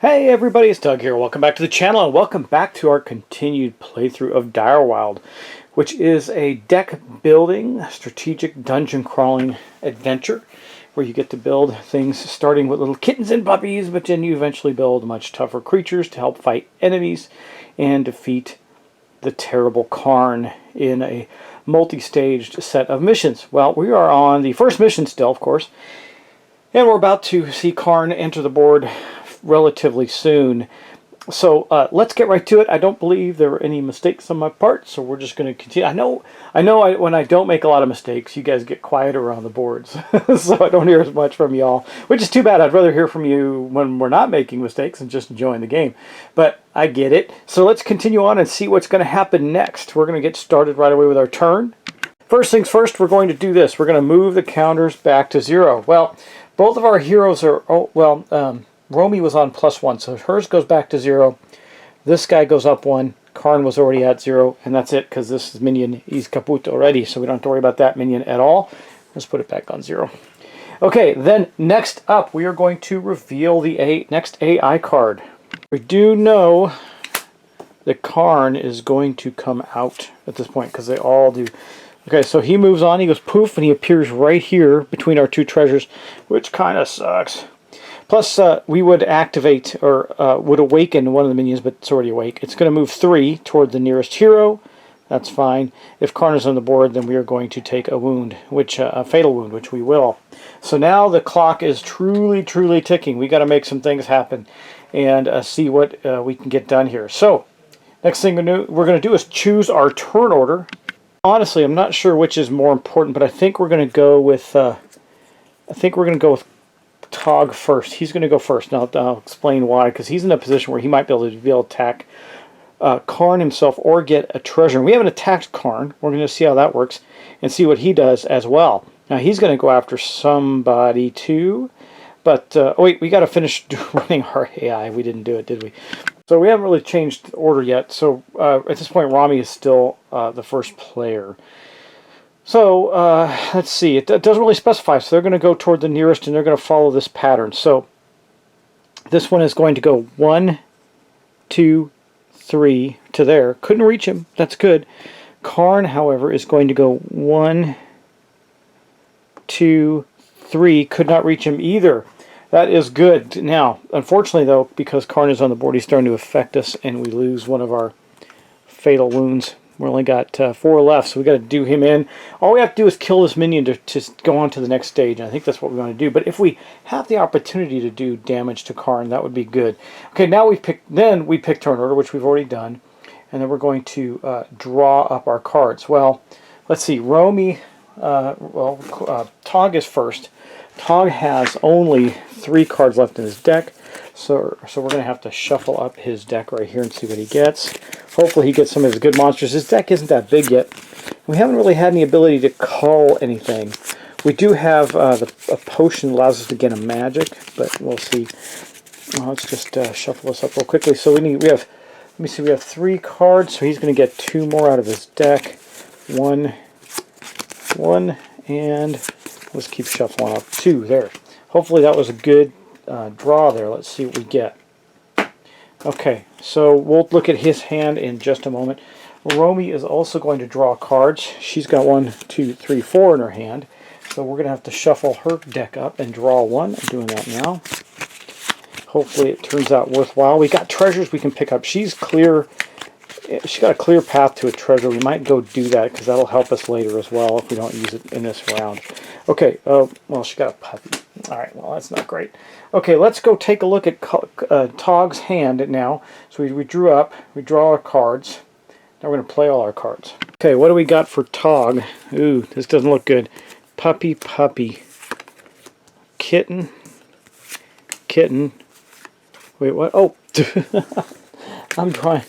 Hey everybody, it's Doug here. Welcome back to the channel and welcome back to our continued playthrough of Direwild, which is a deck building, strategic dungeon crawling adventure where you get to build things starting with little kittens and puppies, but then you eventually build much tougher creatures to help fight enemies and defeat the terrible Karn in a multi-staged set of missions. Well, we are on the first mission still, of course, and we're about to see Karn enter the board relatively soon. So let's get right to it. I don't believe there were any mistakes on my part, so we're just going to continue. I know when I don't make a lot of mistakes, you guys get quieter on the boards, so I don't hear as much from y'all, which is too bad. I'd rather hear from you when we're not making mistakes and just enjoying the game. But I get it. So let's continue on and see what's going to happen next. We're going to get started right away with our turn. First things first, we're going to do this. We're going to move the counters back to 0. Well, both of our heroes are, Romy was on +1, so hers goes back to 0. This guy goes up 1. Karn was already at 0, and that's it, because this is minion, he's kaput already, so we don't have to worry about that minion at all. Let's put it back on 0. Okay, then next up, we are going to reveal the next AI card. We do know that Karn is going to come out at this point, because they all do. Okay, so he moves on, he goes poof, and he appears right here between our two treasures, which kind of sucks. Plus, we would activate, or would awaken one of the minions, but it's already awake. It's going to move 3 toward the nearest hero. That's fine. If Karn is on the board, then we are going to take a wound, a fatal wound, which we will. So now the clock is truly ticking. We got to make some things happen and see what we can get done here. So, next thing we're going to do is choose our turn order. Honestly, I'm not sure which is more important, but I think we're going to go with Tog first. He's going to go first. Now I'll explain why, because he's in a position where he might be able to attack Karn himself or get a treasure. And we haven't attacked Karn. We're going to see how that works and see what he does as well. Now he's going to go after somebody too. But, oh wait, we got to finish running our AI. We didn't do it, did we? So we haven't really changed the order yet. So at this point, Rami is still the first player. So let's see. It doesn't really specify. So they're going to go toward the nearest, and they're going to follow this pattern. So this one is going to go 1, 2, 3 to there. Couldn't reach him. That's good. Karn, however, is going to go 1, 2, 3. Could not reach him either. That is good. Now, unfortunately, though, because Karn is on the board, he's starting to affect us, and we lose one of our fatal wounds. We only got 4 left, so we got to do him in. All we have to do is kill this minion to go on to the next stage, and I think that's what we want to do. But if we have the opportunity to do damage to Karn, that would be good. Okay, now we pick turn order, which we've already done, and then we're going to draw up our cards. Well, let's see. Romy, Tog is first. Tog has only 3 cards left in his deck, so we're going to have to shuffle up his deck right here and see what he gets. Hopefully he gets some of his good monsters. His deck isn't that big yet. We haven't really had any ability to call anything. We do have a potion that allows us to get a magic, but we'll see. Well, let's just shuffle this up real quickly. So we have 3 cards, so he's going to get 2 more out of his deck. 1, and let's keep shuffling up. 2 there. Hopefully that was a good draw there. Let's see what we get. Okay, so we'll look at his hand in just a moment. Romy is also going to draw cards. She's got 1, 2, 3, 4 in her hand. So we're going to have to shuffle her deck up and draw 1. I'm doing that now. Hopefully it turns out worthwhile. We got treasures we can pick up. She's got a clear path to a treasure. We might go do that because that'll help us later as well if we don't use it in this round. Okay, well, she got a puppy. Alright, well, that's not great. Okay, let's go take a look at Tog's hand now. So we drew up, we draw our cards. Now we're going to play all our cards. Okay, what do we got for Tog? Ooh, this doesn't look good. Puppy. Kitten. Wait, what? Oh, I'm drawing.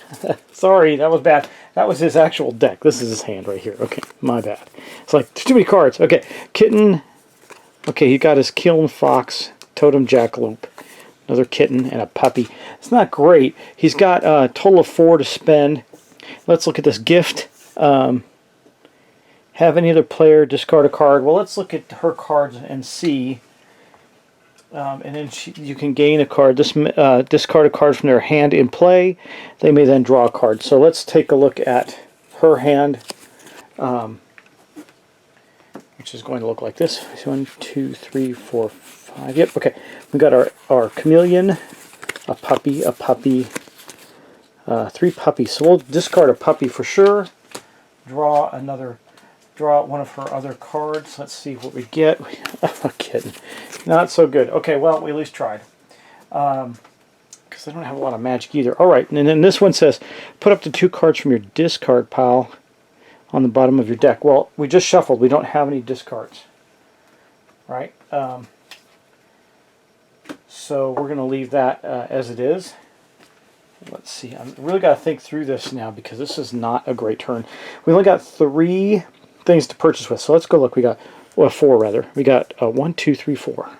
Sorry, that was bad. That was his actual deck. This is his hand right here. Okay, my bad. It's like, there's too many cards. Okay, kitten. Okay, he got his kiln fox, totem jackalope, another kitten, and a puppy. It's not great. He's got a total of 4 to spend. Let's look at this gift. Have any other player discard a card? Well, let's look at her cards and see And then you can gain a card. Discard a card from their hand in play. They may then draw a card. So let's take a look at her hand, which is going to look like this. 1, 2, 3, 4, 5. Yep. Okay. We got our chameleon, a puppy, 3 puppies. So we'll discard a puppy for sure. Draw one of her other cards. Let's see what we get. I'm kidding. Not so good. Okay, well, we at least tried. Because I don't have a lot of magic either. Alright, and then this one says, put up to 2 cards from your discard pile on the bottom of your deck. Well, we just shuffled. We don't have any discards. Right? So we're going to leave that as it is. Let's see. I really got to think through this now because this is not a great turn. We only got 3 things to purchase with. So let's go look. We got, well, 4 rather. We got 1, 2, 3, 4.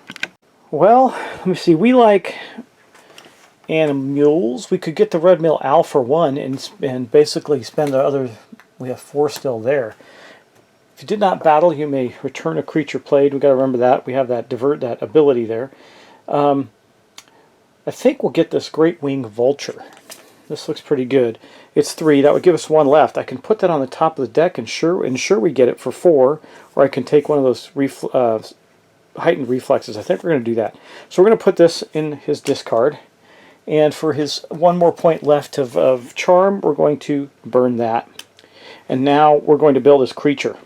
Well, let me see. We like animals. We could get the red mill Al for 1 and basically spend the other. We have 4 still there. If you did not battle, you may return a creature played. We got to remember that. We have that that ability there. I think we'll get this Great Wing Vulture. This looks pretty good. It's 3. That would give us 1 left. I can put that on the top of the deck and ensure we get it for 4, or I can take one of those heightened reflexes. I think we're going to do that. So we're going to put this in his discard, and for his 1 more point left of charm, we're going to burn that. And now we're going to build his creature.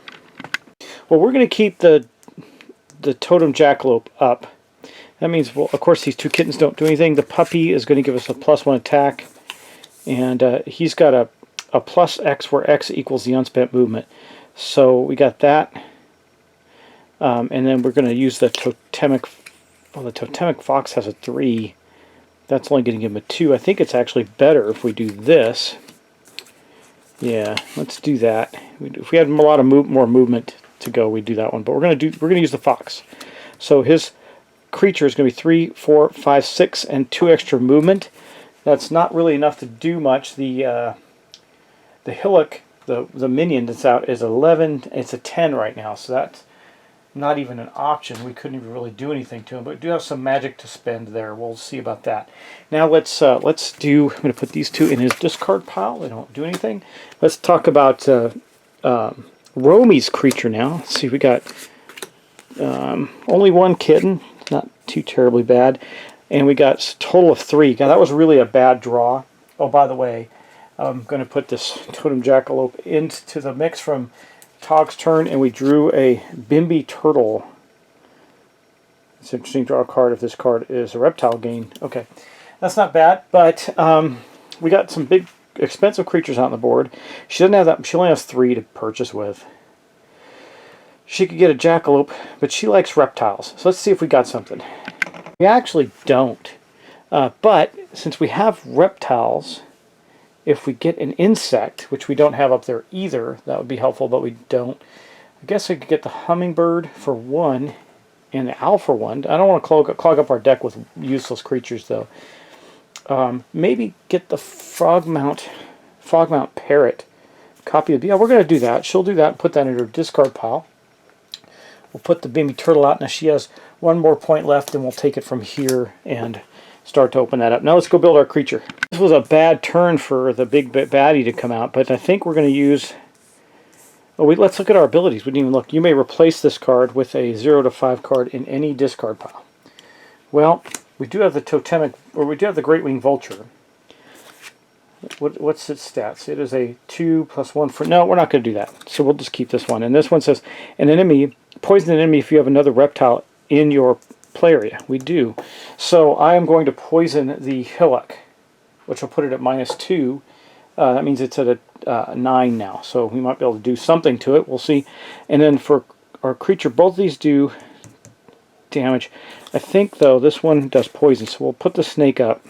Well, we're going to keep the totem jackalope up. That means, well, of course, these 2 kittens don't do anything. The puppy is going to give us a +1 attack. And he's got a plus X where X equals the unspent movement. So we got that. And then we're going to use the totemic. Well, the totemic fox has a 3. That's only going to give him a 2. I think it's actually better if we do this. Yeah, let's do that. If we had a lot of more movement to go, we'd do that one. But we're going to use the fox. So his creature is going to be 3, 4, 5, 6, and 2 extra movement. That's not really enough to do much. The hillock, the minion that's out, is 11. It's a 10 right now, so that's not even an option. We couldn't even really do anything to him, but we do have some magic to spend there. We'll see about that. Now let's do. I'm going to put these 2 in his discard pile. They don't do anything. Let's talk about Romy's creature now. Let's see. We got only 1 kitten. Not too terribly bad. And we got a total of 3. God, that was really a bad draw. Oh, by the way, I'm going to put this totem jackalope into the mix from Tog's turn, and we drew a Bimby turtle. It's interesting. Draw a card if this card is a reptile gain. Okay, that's not bad, but we got some big, expensive creatures on the board. She doesn't have that. She only has 3 to purchase with. She could get a jackalope, but she likes reptiles. So let's see if we got something. We actually don't. But since we have reptiles, if we get an insect, which we don't have up there either, that would be helpful, but we don't. I guess I could get the hummingbird for 1 and the owl for 1. I don't want to clog up our deck with useless creatures, though. Maybe get the frogmount parrot. Copy of... Yeah, we're going to do that. She'll do that and put that in her discard pile. We'll put the Bimby turtle out. Now she has 1 more point left, and we'll take it from here and start to open that up. Now let's go build our creature. This was a bad turn for the big baddie to come out, but I think we're going to use... Oh, let's look at our abilities. We didn't even look. You may replace this card with a 0 to 5 card in any discard pile. Well, we do have the totemic, or we do have the Great Wing Vulture. What's its stats? It is a 2 + 1 for... No, we're not going to do that. So we'll just keep this one. And this one says, an enemy... Poison an enemy if you have another reptile in your play area. We do. So I am going to poison the hillock, which will put it at -2. That means it's at a 9 now. So we might be able to do something to it. We'll see. And then for our creature, both of these do damage. I think, though, this one does poison. So we'll put the snake up.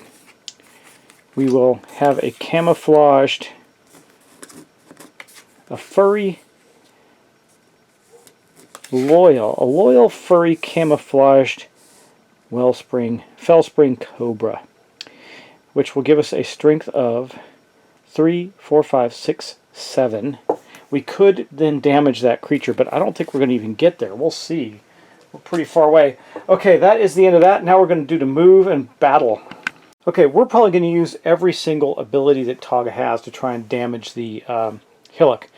We will have a camouflaged, a furry... a loyal furry camouflaged fellspring cobra, which will give us a strength of 3, 4, 5, 6, 7. We could then damage that creature, but I don't think we're going to even get there. We'll see. We're pretty far away. Okay, that is the end of that. Now we're going to do the move and battle. Okay, we're probably going to use every single ability that Tog has to try and damage the Hillock.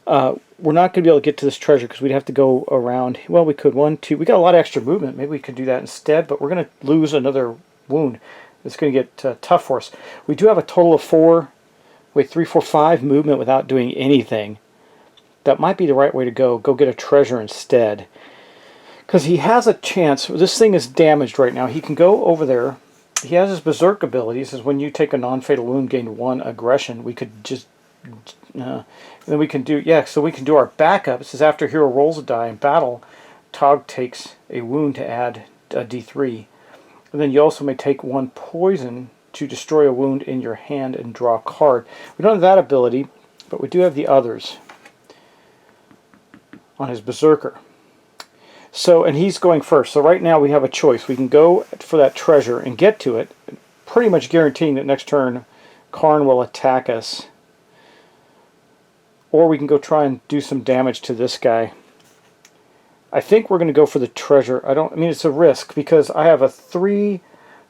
We're not going to be able to get to this treasure because we'd have to go around. Well, we could. 1, 2. We got a lot of extra movement. Maybe we could do that instead, but we're going to lose another wound. It's going to get tough for us. We do have a total of 3, 4, 5 movement without doing anything. That might be the right way to go. Go get a treasure instead. Because he has a chance. This thing is damaged right now. He can go over there. He has his Berserk ability. It says when you take a non-fatal wound, gain 1 aggression. We could just... then we can do... Yeah, so we can do our backup. It says after hero rolls a die in battle, Tog takes a wound to add a d3. And then you also may take 1 poison to destroy a wound in your hand and draw a card. We don't have that ability, but we do have the others on his Berserker. So, and he's going first. So right now we have a choice. We can go for that treasure and get to it, pretty much guaranteeing that next turn Karn will attack us. Or we can go try and do some damage to this guy. I think we're going to go for the treasure. I mean, it's a risk because I have a 3,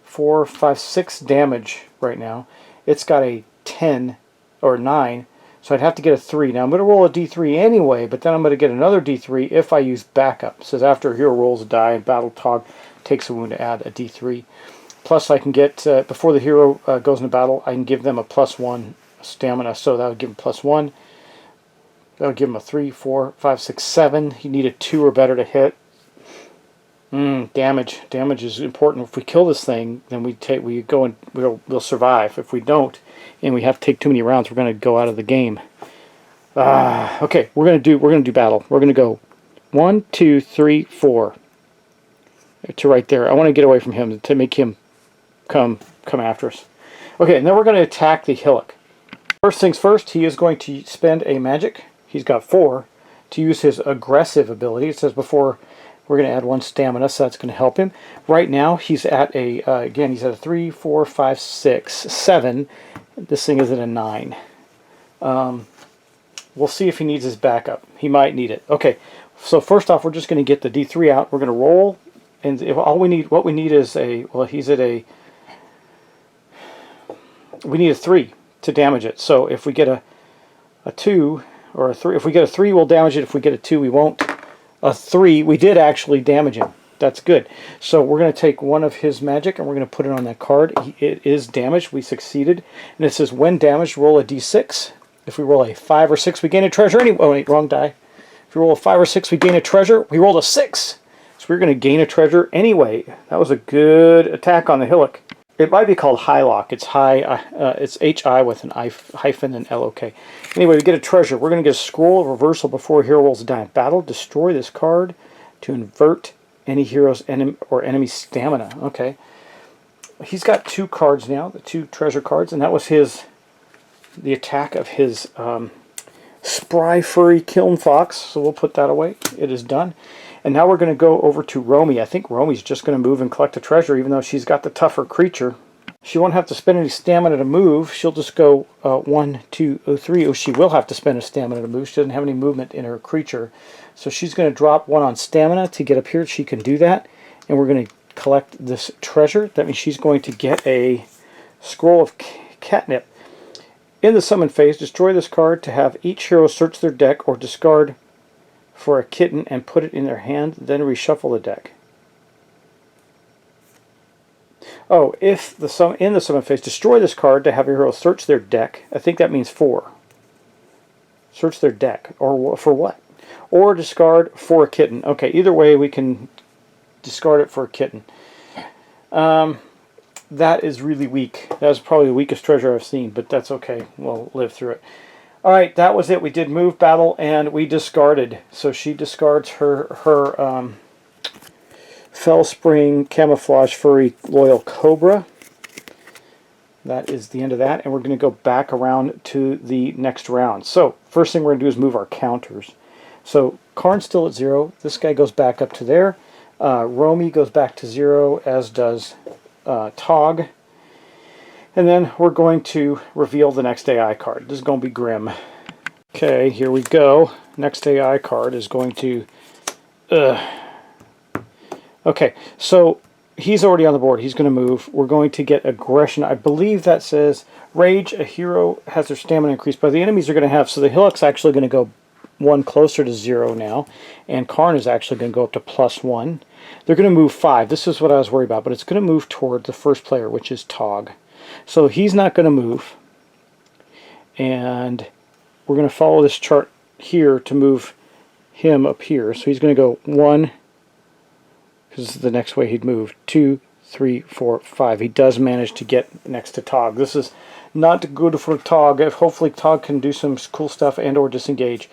4, 5, 6 damage right now. It's got a 10 or 9. So I'd have to get a 3. Now I'm going to roll a d3 anyway, but then I'm going to get another d3 if I use backup. It says after a hero rolls a die and battle, Tog takes a wound to add a d3. Plus I can get, before the hero goes into battle, I can give them a +1 stamina. So that would give them +1. That would give him a 3, 4, 5, 6, 7. He needed 2 or better to hit. Damage. Damage is important. If we kill this thing, then we go and we'll survive. If we don't, and we have to take too many rounds, we're going to go out of the game. Okay, we're going to do battle. We're going to go 1, 2, 3, 4 to right there. I want to get away from him to make him come after us. Okay, and then we're going to attack the Hillock. First things first, he is going to spend a magic. He's got 4 to use his aggressive ability. It says before we're going to add 1 stamina, so that's going to help him. Right now, he's at a, again, he's at a 3, 4, 5, 6, 7. This thing is at a 9. We'll see if he needs his backup. He might need it. Okay, so first off, we're just going to get the D3 out. We're going to roll, and if what we need is a, well, he's at a, we need a 3 to damage it. So if we get a 2 or a 3, if we get a 3, we'll damage it. If we get a 2, we won't. A 3, we did actually damage him. That's good. So we're going to take 1 of his magic and we're going to put it on that card. It is damaged. We succeeded. And it says when damaged, roll a d6. If we roll a 5 or 6, we gain a treasure anyway. Oh, wait, wrong die. If we roll a 5 or 6, we gain a treasure. We rolled a 6. So we're going to gain a treasure anyway. That was a good attack on the Hillock. It might be called Highlock. It's it's H-I with an hyphen and L-O-K. Anyway, we get a treasure. We're going to get a scroll of reversal before a hero rolls a die in battle. Destroy this card to invert any hero's or enemy stamina. Okay. He's got 2 cards now, the 2 treasure cards, and that was the attack of his spry furry kiln fox. So we'll put that away. It is done. And now we're going to go over to Romy. I think Romy's just going to move and collect a treasure, even though she's got the tougher creature. She won't have to spend any stamina to move. She'll just go 1, 2, 3. Oh, she will have to spend a stamina to move. She doesn't have any movement in her creature. So she's going to drop 1 on stamina to get up here. She can do that. And we're going to collect this treasure. That means she's going to get a scroll of catnip. In the summon phase, destroy this card to have each hero search their deck or discard for a kitten and put it in their hand, then reshuffle the deck. Oh, if in the summon phase, destroy this card to have your hero search their deck. I think that means 4. Search their deck. Or for what? Or discard for a kitten. Okay, either way we can discard it for a kitten. That is really weak. That was probably the weakest treasure I've seen, but that's okay. We'll live through it. Alright, that was it. We did move, battle, and we discarded. So she discards her Fellspring, Camouflage, Furry, Loyal Cobra. That is the end of that, and we're going to go back around to the next round. So, first thing we're going to do is move our counters. So, Karn's still at 0. This guy goes back up to there. Romy goes back to 0, as does Tog. And then we're going to reveal the next AI card. This is going to be grim. Okay, here we go. Next AI card is going to... Okay, so he's already on the board. He's going to move. We're going to get aggression. I believe that says rage. A hero has their stamina increased by the enemies are going to have. So the Hillock's actually going to go one closer to 0 now, and Karn is actually going to go up to +1. They're going to move 5. This is what I was worried about, but it's going to move toward the first player, which is Tog. So he's not going to move, and we're going to follow this chart here to move him up here. So he's going to go 1, because this is the next way he'd move, 2, 3, 4, 5. He does manage to get next to Tog. This is not good for Tog. Hopefully Tog can do some cool stuff and or disengage.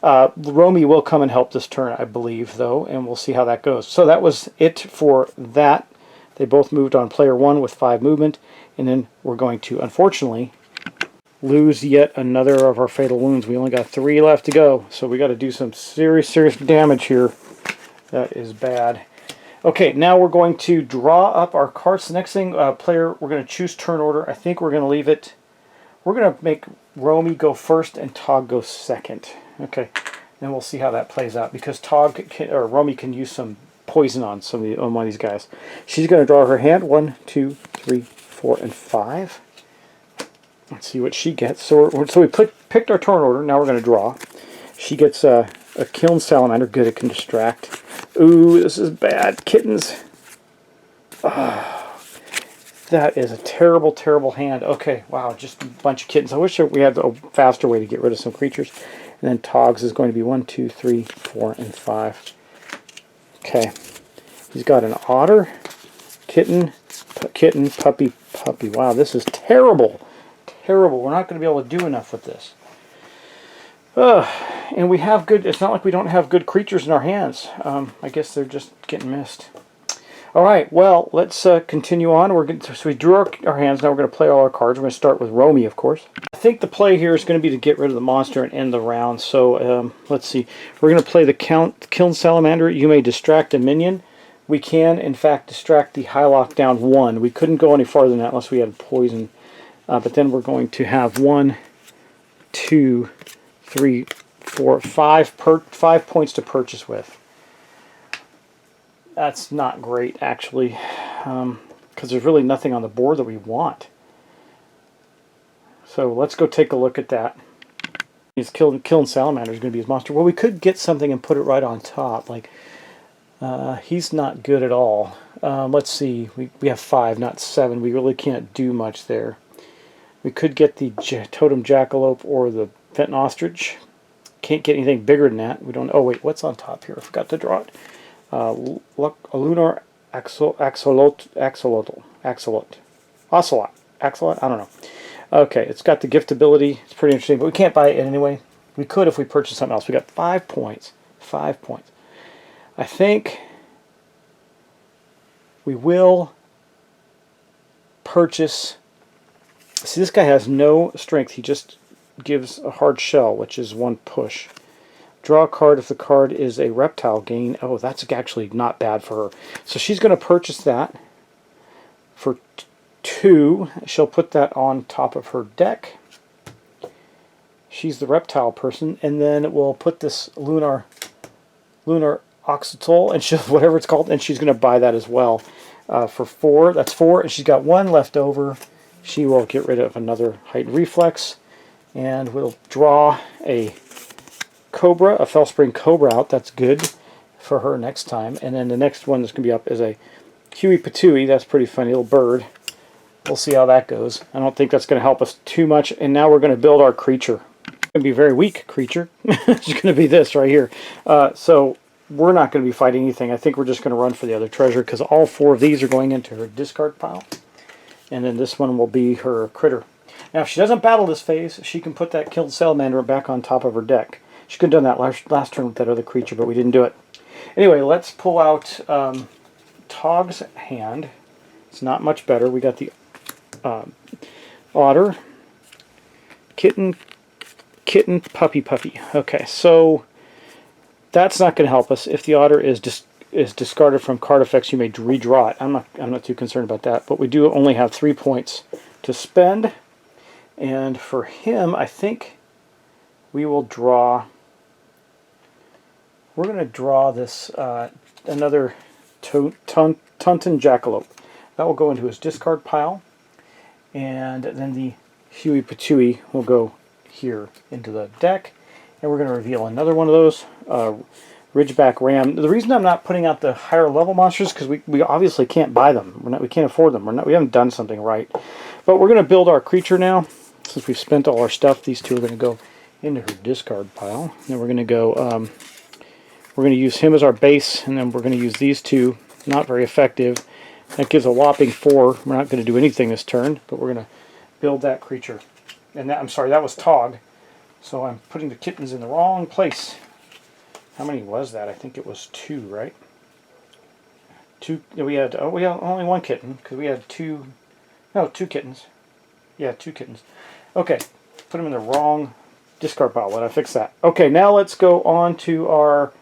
Romy will come and help this turn, I believe, though, and we'll see how that goes. So that was it for that. They both moved on player 1 with 5 movement, and then we're going to, unfortunately, lose yet another of our fatal wounds. We only got 3 left to go, so we got to do some serious damage here. That is bad. Okay, now we're going to draw up our cards. The next thing, player, we're going to choose turn order. I think we're going to leave it. We're going to make Romy go first and Tog go second. Okay, then we'll see how that plays out, because Romy can use some poison on one of these guys. She's going to draw her hand. 1, 2, 3, 4, and 5. Let's see what she gets. So we picked our turn order. Now we're going to draw. She gets a Kiln Salamander. Good, it can distract. Ooh, this is bad. Kittens. Oh, that is a terrible, terrible hand. Okay, wow, just a bunch of kittens. I wish we had a faster way to get rid of some creatures. And then Togs is going to be 1, 2, 3, 4, and 5. Okay. He's got an otter, kitten, puppy. Wow, this is terrible. Terrible. We're not going to be able to do enough with this. And we have good... It's not like we don't have good creatures in our hands. I guess they're just getting missed. Alright, well, let's continue on. So we drew our hands. Now we're going to play all our cards. We're going to start with Romy, of course. I think the play here is going to be to get rid of the monster and end the round. So let's see. We're going to play the Kiln Salamander. You may distract a minion. We can, in fact, distract the Hylock down 1. We couldn't go any farther than that unless we had poison. But then we're going to have 1, 2, 3, 4, 5 points to purchase with. That's not great, actually, because there's really nothing on the board that we want. So let's go take a look at that. His Kiln Salamander is going to be his monster. Well, we could get something and put it right on top. Like, he's not good at all. Let's see. We have 5, not 7. We really can't do much there. We could get the Totem Jackalope or the Fenton Ostrich. Can't get anything bigger than that. We don't. Oh wait, what's on top here? I forgot to draw it. A lunar axolotl. Axolot. I don't know. Okay, it's got the gift ability. It's pretty interesting, but we can't buy it anyway. We could if we purchased something else. We got 5 points. 5 points. I think we will purchase. See, this guy has no strength. He just gives a hard shell, which is 1 push. Draw a card if the card is a reptile. Gain. Oh, that's actually not bad for her. So she's going to purchase that for 2. She'll put that on top of her deck. She's the reptile person, and then we'll put this lunar oxytol, and she'll, whatever it's called, and she's going to buy that as well for 4. That's 4, and she's got 1 left over. She will get rid of another heightened reflex, and we'll draw a Cobra, a Fellspring Cobra out. That's good for her next time. And then the next one that's going to be up is a Huey Patooey. That's a pretty funny little bird. We'll see how that goes. I don't think that's going to help us too much. And now we're going to build our creature. It's going to be a very weak creature. It's going to be this right here. So we're not going to be fighting anything. I think we're just going to run for the other treasure, because all 4 of these are going into her discard pile. And then this one will be her critter. Now, if she doesn't battle this phase, she can put that Kiln Salamander back on top of her deck. She could have done that last turn with that other creature, but we didn't do it. Anyway, let's pull out Tog's hand. It's not much better. We got the otter, kitten, puppy. Okay, so that's not going to help us. If the otter is discarded from card effects, you may redraw it. I'm not too concerned about that. But we do only have 3 points to spend, and for him, I think we will draw. We're going to draw this another Tunton Jackalope. That will go into his discard pile. And then the Huey Patooey will go here into the deck. And we're going to reveal another one of those. Ridgeback Ram. The reason I'm not putting out the higher level monsters is because we obviously can't buy them. We can't afford them. We haven't done something right. But we're going to build our creature now. Since we've spent all our stuff, these two are going to go into her discard pile. Then we're going to go, we're going to use him as our base, and then we're going to use these two. Not very effective. That gives a whopping 4. We're not going to do anything this turn, but we're going to build that creature. And that, I'm sorry, that was Tog. So I'm putting the kittens in the wrong place. How many was that? I think it was 2, right? 2. We had only 1 kitten because we had 2. No, 2 kittens. Yeah, 2 kittens. Okay, put them in the wrong discard pile. Let I fix that. Okay, now let's go on to our.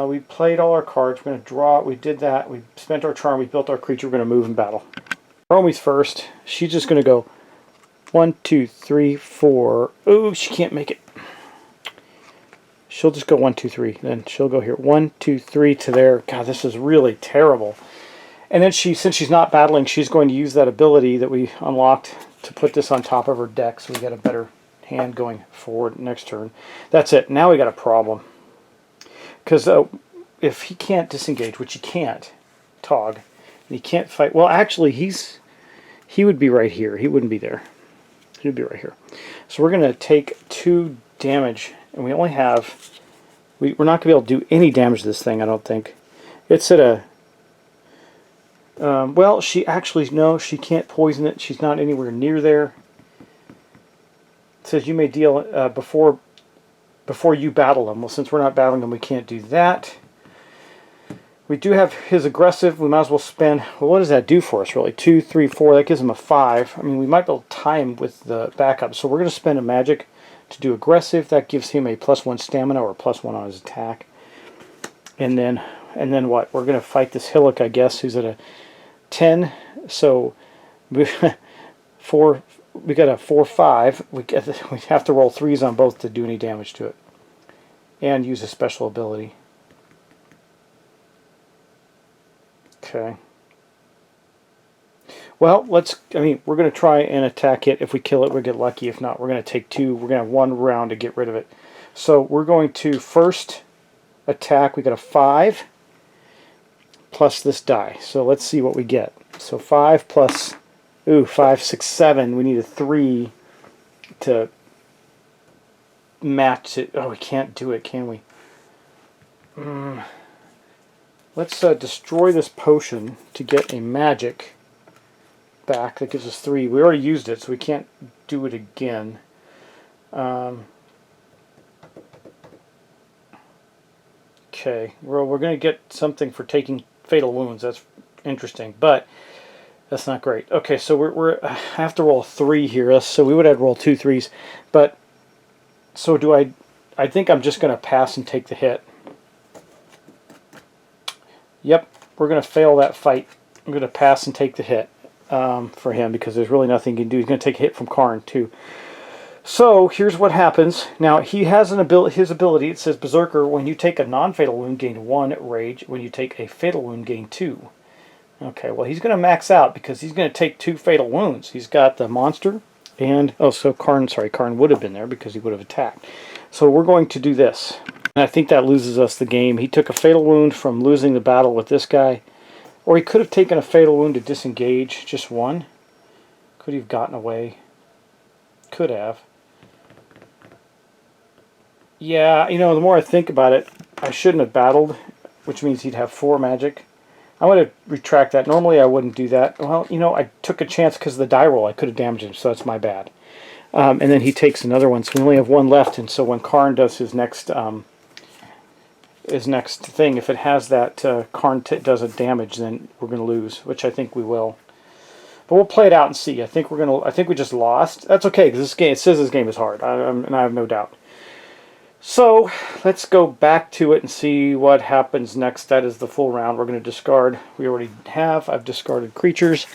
We played all our cards. We're going to draw. We did that. We spent our charm. We built our creature. We're going to move in battle. Romy's first. She's just going to go 1, 2, 3, 4. Oh, she can't make it. She'll just go 1, 2, 3. Then she'll go here 1, 2, 3 to there. God, this is really terrible. And then since she's not battling, she's going to use that ability that we unlocked to put this on top of her deck, so we get a better hand going forward next turn. That's it. Now we got a problem. Because if he can't disengage, which he can't, Tog, and he can't fight. Well, actually, he would be right here. He wouldn't be there. He would be right here. So we're going to take 2 damage. And we only have, we're not going to be able to do any damage to this thing, I don't think. It's at a, well, she actually, no, she can't poison it. She's not anywhere near there. It says you may deal before you battle them. Well, since we're not battling them, we can't do that. We do have his aggressive. We might as well spend, well, what does that do for us, really? 2, 3, 4, that gives him a 5. I mean, we might be able to tie him with the backup. So we're going to spend a magic to do aggressive. That gives him a +1 stamina or a +1 on his attack. And then what? We're going to fight this Hillock, I guess, who's at a 10. So we got a 4/5. We have to roll 3s on both to do any damage to it, and use a special ability. Okay. Well, we're going to try and attack it. If we kill it, we'll get lucky. If not, we're going to take 2. We're going to have 1 round to get rid of it. So we're going to first attack. We got a 5 plus this die. So let's see what we get. So 5 plus, 5, 6, 7. We need a 3 to match it. Oh, we can't do it, can we? Let's destroy this potion to get a magic back. That gives us 3. We already used it, so we can't do it again. Okay, well, we're going to get something for taking fatal wounds. That's interesting, but that's not great. Okay, so I have to roll 3 here, so we would have to roll 2 3s. But so do I think I'm just going to pass and take the hit. Yep, we're going to fail that fight. I'm going to pass and take the hit. For him, because there's really nothing he can do. He's going to take a hit from Karn too. So here's what happens. Now he has his ability. It says Berserker. When you take a non-fatal wound, gain 1 rage. When you take a fatal wound, gain 2. Okay, well he's going to max out because he's going to take 2 fatal wounds. He's got the monster and so Karn would have been there because he would have attacked. So we're going to do this, and I think that loses us the game. He took a fatal wound from losing the battle with this guy. Or he could have taken a fatal wound to disengage, just 1. Could he have gotten away? Could have. Yeah, the more I think about it, I shouldn't have battled, which means he'd have 4 magic. I'm going to retract that. Normally I wouldn't do that. Well, I took a chance because of the die roll. I could have damaged him, so that's my bad. And then he takes another one, so we only have 1 left, and so when Karn does his next thing, if it has that Karn does a damage, then we're going to lose, which I think we will. But we'll play it out and see. I think we just lost. That's okay because this game, it says this game is hard, and I have no doubt. So let's go back to it and see what happens next. That is the full round. We're going to discard. I've discarded creatures.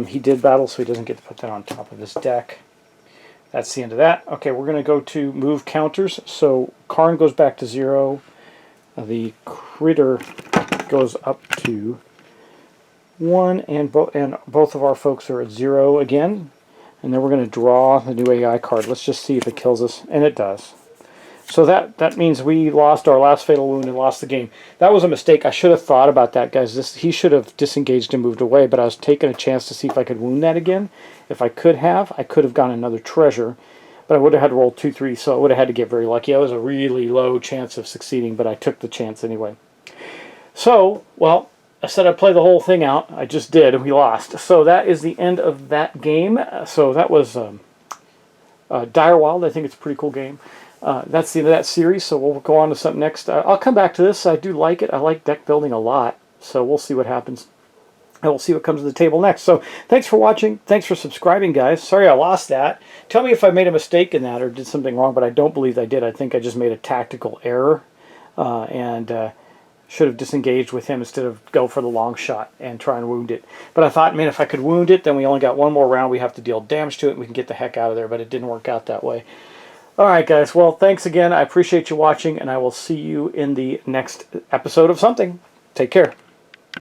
He did battle, so he doesn't get to put that on top of his deck. That's the end of that. Okay, we're going to go to move counters. So Karn goes back to 0. The critter goes up to 1, and both of our folks are at 0 again. And then we're going to draw the new AI card. Let's just see if it kills us. And it does. So that means we lost our last fatal wound and lost the game. That was a mistake. I should have thought about that, guys. He should have disengaged and moved away, but I was taking a chance to see if I could wound that again. If I could have gotten another treasure, but I would have had to roll 2, 3, so I would have had to get very lucky. That was a really low chance of succeeding, but I took the chance anyway. So, well, I said I'd play the whole thing out. I just did, and we lost. So that is the end of that game. So that was Direwild. I think it's a pretty cool game. That's the end of that series, so we'll go on to something next. I'll come back to this. I do like it. I like deck building a lot, so we'll see what happens. And we'll see what comes to the table next. So thanks for watching. Thanks for subscribing, guys. Sorry I lost that. Tell me if I made a mistake in that or did something wrong, but I don't believe I did. I think I just made a tactical error and should have disengaged with him instead of go for the long shot and try and wound it. But I thought, man, if I could wound it, then we only got one more round. We have to deal damage to it and we can get the heck out of there, but it didn't work out that way. Alright, guys. Well, thanks again. I appreciate you watching, and I will see you in the next episode of something. Take care.